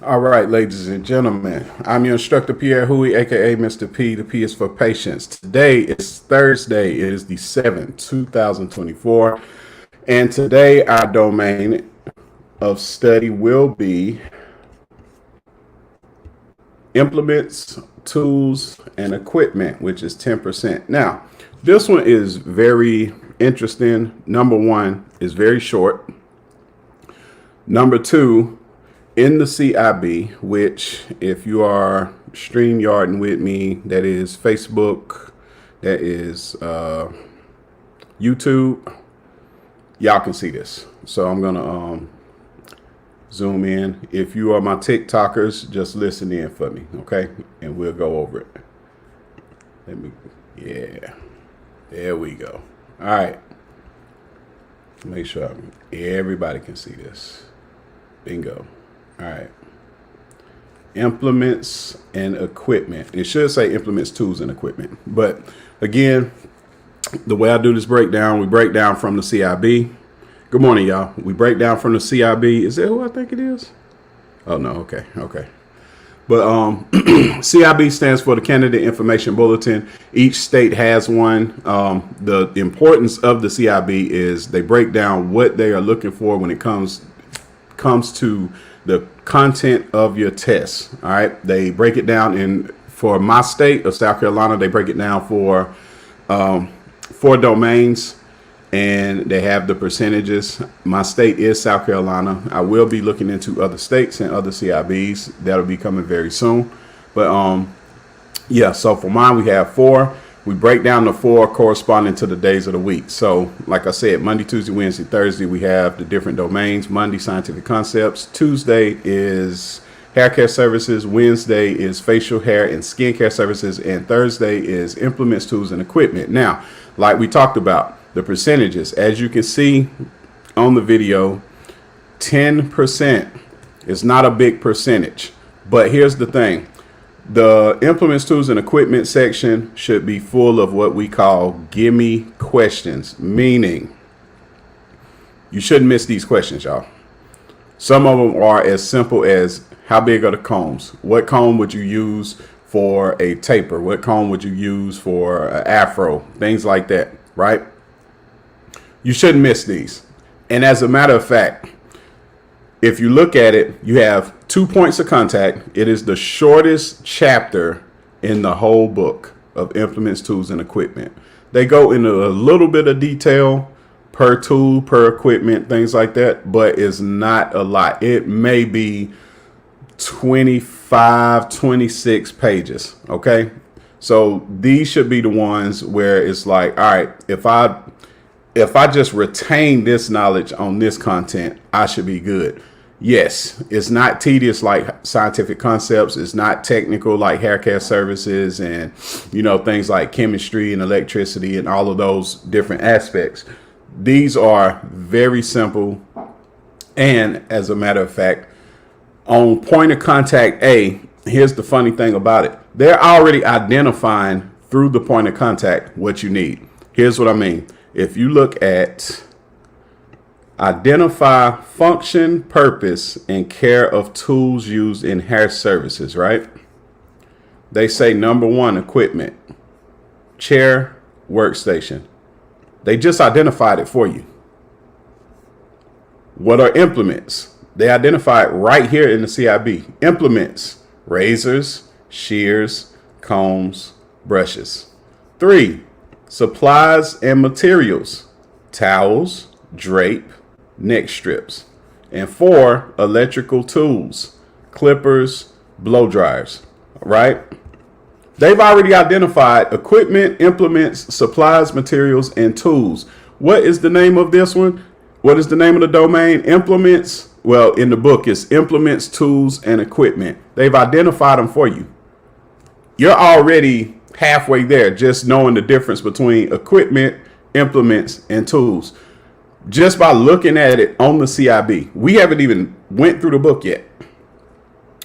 All right, ladies and gentlemen, I'm your instructor, Pierre Huey, aka Mr. P. The P is for patience. Today is Thursday. It is the 7th, 2024. And today, our domain of study will be implements, tools, and equipment, which is 10%. Now, this one is very interesting. Number one is very short. Number two, in the CIB, which if you are StreamYarding with me, that is Facebook, that is YouTube, y'all can see this. So I'm gonna zoom in. If you are my TikTokers, just listen in for me, okay? And we'll go over it. Yeah, there we go. All right, make sure everybody can see this. Bingo. All right. Implements and equipment. It should say implements, tools, and equipment. But again, the way I do this breakdown, we break down from the CIB. Good morning, y'all. We break down from the CIB. Is that who I think it is? Oh, no. Okay. Okay. But CIB stands for the Candidate Information Bulletin. Each state has one. The importance of the CIB is they break down what they are looking for when it comes to the content of your test. All right. They break it down for my state of South Carolina, they break it down for 4 domains and they have the percentages. My state is South Carolina. I will be looking into other states and other CIBs that'll be coming very soon. But yeah, so for mine, we have 4. We break down the 4 corresponding to the days of the week. So like I said, Monday, Tuesday, Wednesday, Thursday, we have the different domains. Monday, scientific concepts. Tuesday is haircare services. Wednesday is facial hair and skincare services. And Thursday is implements, tools, and equipment. Now, like we talked about, the percentages, as you can see on the video, 10% is not a big percentage. But here's the thing. The implements, tools, and equipment section should be full of what we call gimme questions, meaning you shouldn't miss these questions, y'all. Some of them are as simple as how big are the combs? What comb would you use for a taper? What comb would you use for an afro? Things like that, right? You shouldn't miss these. And as a matter of fact, if you look at it, you have 2 points of contact. It is the shortest chapter in the whole book of implements, tools, and equipment. They go into a little bit of detail per tool, per equipment, things like that, but it's not a lot. It may be 25, 26 pages. Okay. So these should be the ones where it's like, all right, if I just retain this knowledge on this content, I should be good. Yes, it's not tedious like scientific concepts. It's not technical like haircare services and, things like chemistry and electricity and all of those different aspects. These are very simple. And as a matter of fact, on point of contact A, here's the funny thing about it. They're already identifying through the point of contact what you need. Here's what I mean. If you look at identify function, purpose, and care of tools used in hair services, right? They say number 1, equipment, chair, workstation. They just identified it for you. What are implements? They identify it right here in the CIB. Implements, razors, shears, combs, brushes. 3, supplies and materials, towels, drape, neck strips. And 4, electrical tools, clippers, blow dryers, right? They've already identified equipment, implements, supplies, materials, and tools. What is the name of this one? What is the name of the domain? Implements. Well, in the book, it's implements, tools, and equipment. They've identified them for you. You're already halfway there just knowing the difference between equipment, implements, and tools. Just by looking at it on the CIB. We haven't even went through the book yet.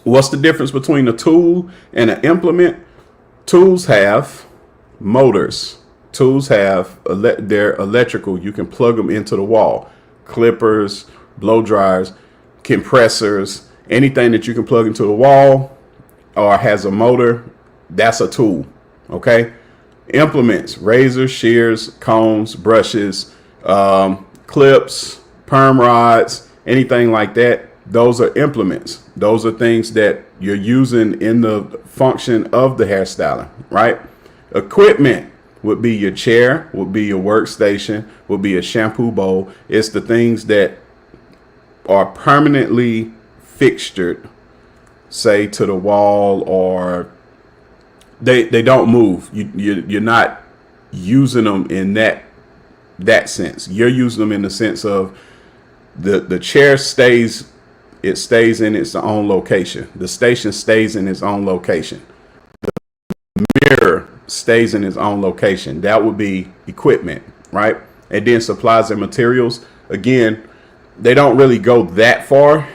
What's the difference between a tool and an implement? Tools have motors. Tools have they're electrical. You can plug them into the wall. Clippers, blow dryers, compressors, Anything that you can plug into the wall or has a motor, that's a tool. Okay. Implements, razors, shears, combs, brushes, clips, perm rods, anything like that. Those are implements. Those are things that you're using in the function of the hairstyling, right? Equipment would be your chair, would be your workstation, would be a shampoo bowl. It's the things that are permanently fixtured, say to the wall, or they don't move. You're not using them in that sense. You're using them in the sense of the chair stays in its own location. The station stays in its own location. The mirror stays in its own location. That would be equipment, right? And then supplies and materials. Again, they don't really go that far.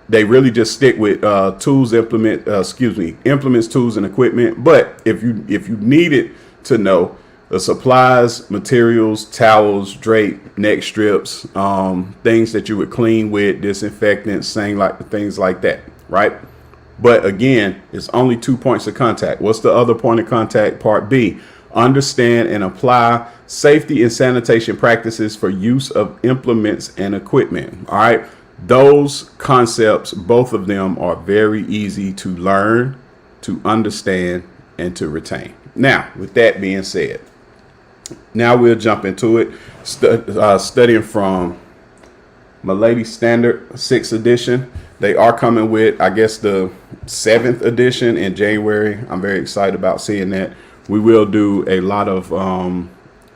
They really just stick with implements, tools, and equipment. But if you needed to know the supplies, materials, towels, drape, neck strips, things that you would clean with, disinfectants, things like that, right? But again, it's only 2 points of contact. What's the other point of contact? Part B, understand and apply safety and sanitation practices for use of implements and equipment. All right. Those concepts, both of them, are very easy to learn, to understand, and to retain. Now, with that being said, now we'll jump into it. Studying from Milady Standard 6th edition. They are coming with, I guess, the 7th edition in January. I'm very excited about seeing that. We will do a lot of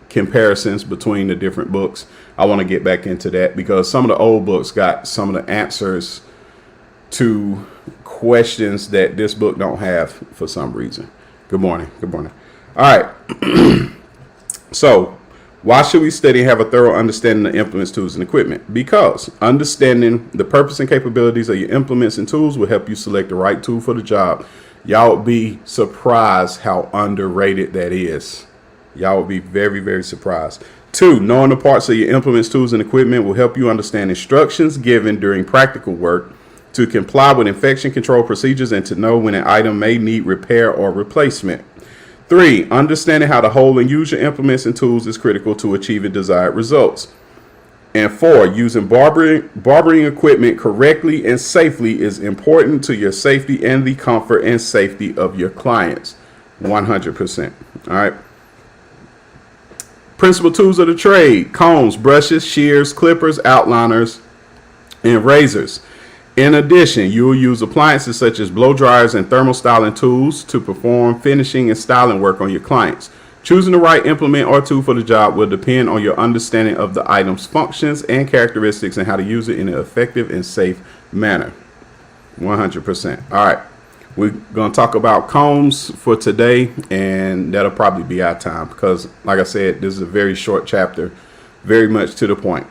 comparisons between the different books. I want to get back into that because some of the old books got some of the answers to questions that this book don't have for some reason. Good morning. Good morning. All right. So why should we study and have a thorough understanding of implements, tools, and equipment? Because understanding the purpose and capabilities of your implements and tools will help you select the right tool for the job. Y'all would be surprised how underrated that is. Y'all would be very, very surprised. 2, knowing the parts of your implements, tools, and equipment will help you understand instructions given during practical work to comply with infection control procedures and to know when an item may need repair or replacement. 3, understanding how to hold and use your implements and tools is critical to achieving desired results. And 4, using barbering equipment correctly and safely is important to your safety and the comfort and safety of your clients. 100%. All right. Principal tools of the trade: combs, brushes, shears, clippers, outliners, and razors. In addition, you will use appliances such as blow dryers and thermal styling tools to perform finishing and styling work on your clients. Choosing the right implement or tool for the job will depend on your understanding of the item's functions and characteristics and how to use it in an effective and safe manner. 100%. All right. We're going to talk about combs for today, and that'll probably be our time because, like I said, this is a very short chapter, very much to the point.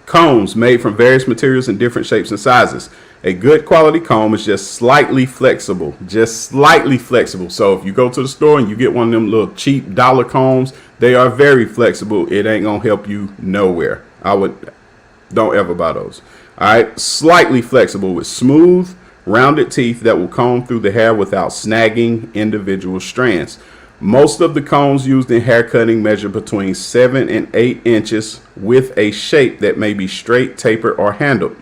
Combs made from various materials in different shapes and sizes. A good quality comb is just slightly flexible, So if you go to the store and you get one of them little cheap dollar combs, they are very flexible. It ain't going to help you nowhere. Don't ever buy those. All right. Slightly flexible with smooth, rounded teeth that will comb through the hair without snagging individual strands. Most of the combs used in hair cutting measure between 7 and 8 inches with a shape that may be straight, tapered, or handled.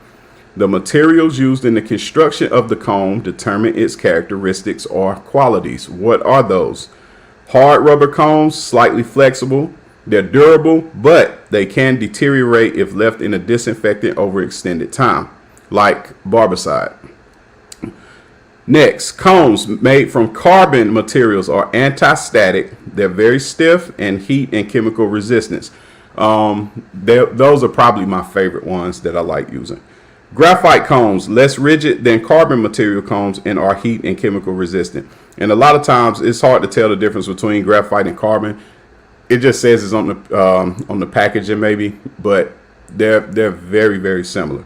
The materials used in the construction of the comb determine its characteristics or qualities. What are those? Hard rubber combs, slightly flexible. They're durable, but they can deteriorate if left in a disinfectant over extended time, like Barbicide. Next, combs made from carbon materials are anti-static. They're very stiff and heat and chemical resistance. Those are probably my favorite ones that I like using. Graphite combs, less rigid than carbon material combs and are heat and chemical resistant. And a lot of times it's hard to tell the difference between graphite and carbon. It just says it's on the packaging maybe, but they're very, very similar.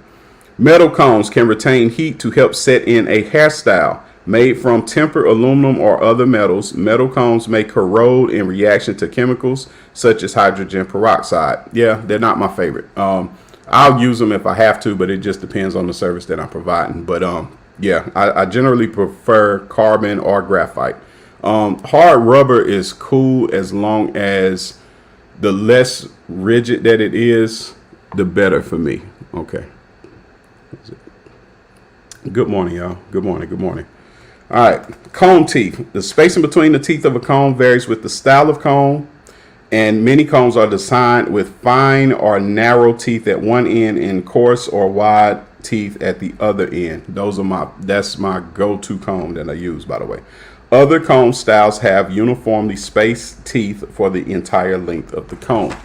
Metal combs can retain heat to help set in a hairstyle. Made from tempered aluminum or other metals, metal combs may corrode in reaction to chemicals such as hydrogen peroxide. Yeah, they're not my favorite. I'll use them if I have to, but it just depends on the service that I'm providing. But yeah, I generally prefer carbon or graphite. Hard rubber is cool as long as the less rigid that it is, the better for me. Okay. Good morning, y'all. Good morning. Good morning. All right. Comb teeth. The spacing between the teeth of a comb varies with the style of comb, and many combs are designed with fine or narrow teeth at one end and coarse or wide teeth at the other end. That's my go-to comb that I use, by the way. Other comb styles have uniformly spaced teeth for the entire length of the comb.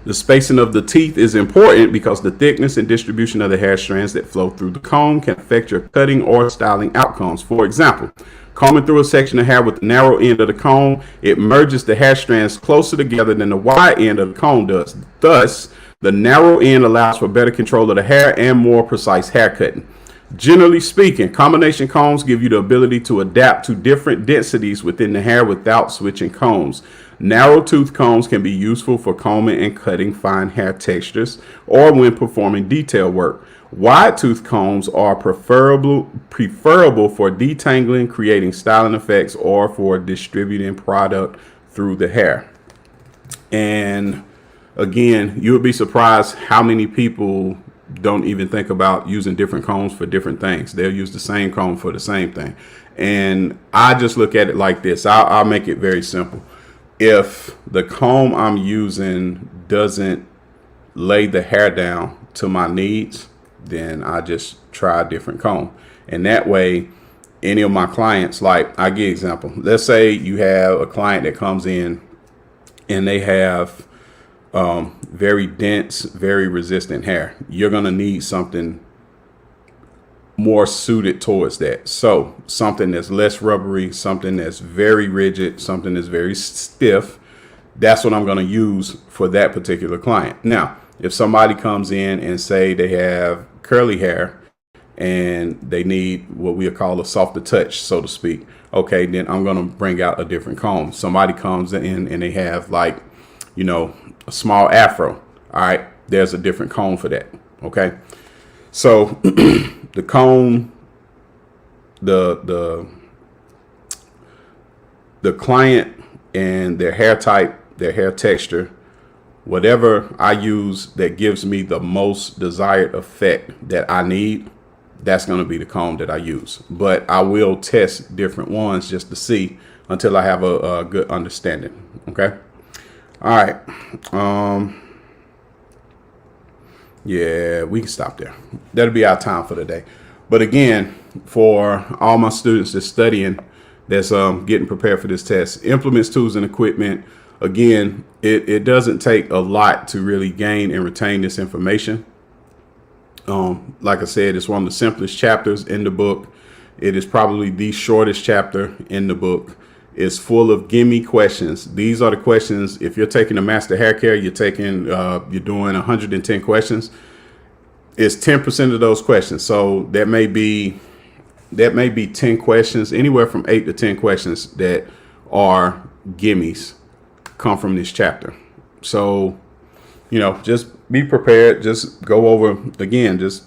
The spacing of the teeth is important because the thickness and distribution of the hair strands that flow through the comb can affect your cutting or styling outcomes. For example, combing through a section of hair with the narrow end of the comb, it merges the hair strands closer together than the wide end of the comb does. Thus, the narrow end allows for better control of the hair and more precise hair cutting. Generally speaking, combination combs give you the ability to adapt to different densities within the hair without switching combs. Narrow tooth combs can be useful for combing and cutting fine hair textures or when performing detail work. Wide tooth combs are preferable for detangling, creating styling effects, or for distributing product through the hair. And again, you would be surprised how many people don't even think about using different combs for different things. They'll use the same comb for the same thing. And I just look at it like this. I'll make it very simple. If the comb I'm using doesn't lay the hair down to my needs, then I just try a different comb. And that way, any of my clients, like I give example. Let's say you have a client that comes in and they have very dense, very resistant hair. You're going to need something more suited towards that. So something that's less rubbery, something that's very rigid, something that's very stiff. That's what I'm going to use for that particular client. Now, if somebody comes in and say they have curly hair and they need what we call a softer touch, so to speak. Okay, then I'm going to bring out a different comb. Somebody comes in and they have like, a small afro. All right, there's a different comb for that. Okay, so the comb, the client and their hair type, their hair texture, whatever I use that gives me the most desired effect that I need, that's going to be the comb that I use. But I will test different ones just to see until I have a good understanding. Okay. All right. Yeah, we can stop there. That'll be our time for today. But again, for all my students that's studying, that's getting prepared for this test, implements, tools, and equipment. Again, it doesn't take a lot to really gain and retain this information. Like I said, it's one of the simplest chapters in the book. It is probably the shortest chapter in the book. It's full of gimme questions. These are the questions. If you're taking a master hair care, you're doing 110 questions. It's 10% of those questions. So that may be 10 questions, anywhere from 8 to 10 questions that are gimmies come from this chapter. So, just be prepared. Just go over again. Just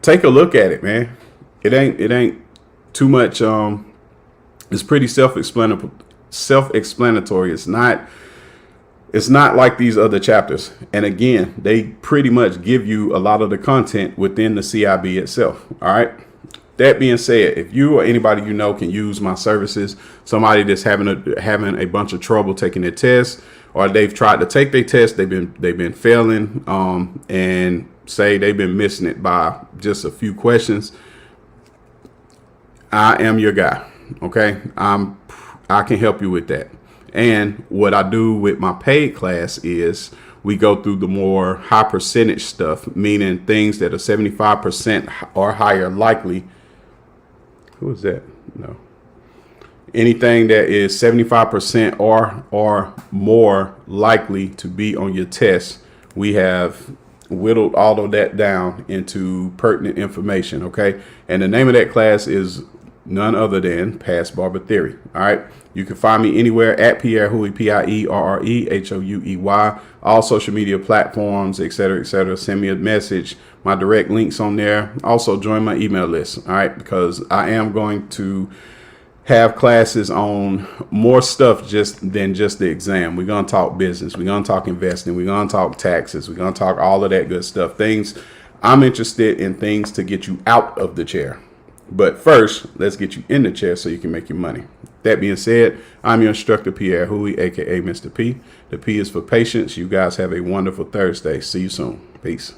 take a look at it, man. It ain't too much. It's pretty self-explanatory. It's not like these other chapters. And again, they pretty much give you a lot of the content within the CIB itself. All right. That being said, if you or anybody can use my services, somebody that's having a bunch of trouble taking their test, or they've tried to take their test, they've been failing, and say they've been missing it by just a few questions, I am your guy. Okay, I can help you with that. And what I do with my paid class is we go through the more high percentage stuff, meaning things that are 75% or higher likely. Who is that? No. Anything that is 75% or more likely to be on your test, we have whittled all of that down into pertinent information. Okay, and the name of that class is none other than Past Barber Theory. All right. You can find me anywhere at Pierre Huey, Pierrehouey, all social media platforms, etc., etc. Send me a message. My direct links on there. Also join my email list. All right, because I am going to have classes on more stuff than just the exam. We're going to talk business. We're going to talk investing. We're going to talk taxes. We're going to talk all of that good stuff. Things I'm interested in, things to get you out of the chair. But first, let's get you in the chair so you can make your money. That being said, I'm your instructor, Pierre Huey, aka Mr. P. The P is for patience. You guys have a wonderful Thursday. See you soon. Peace.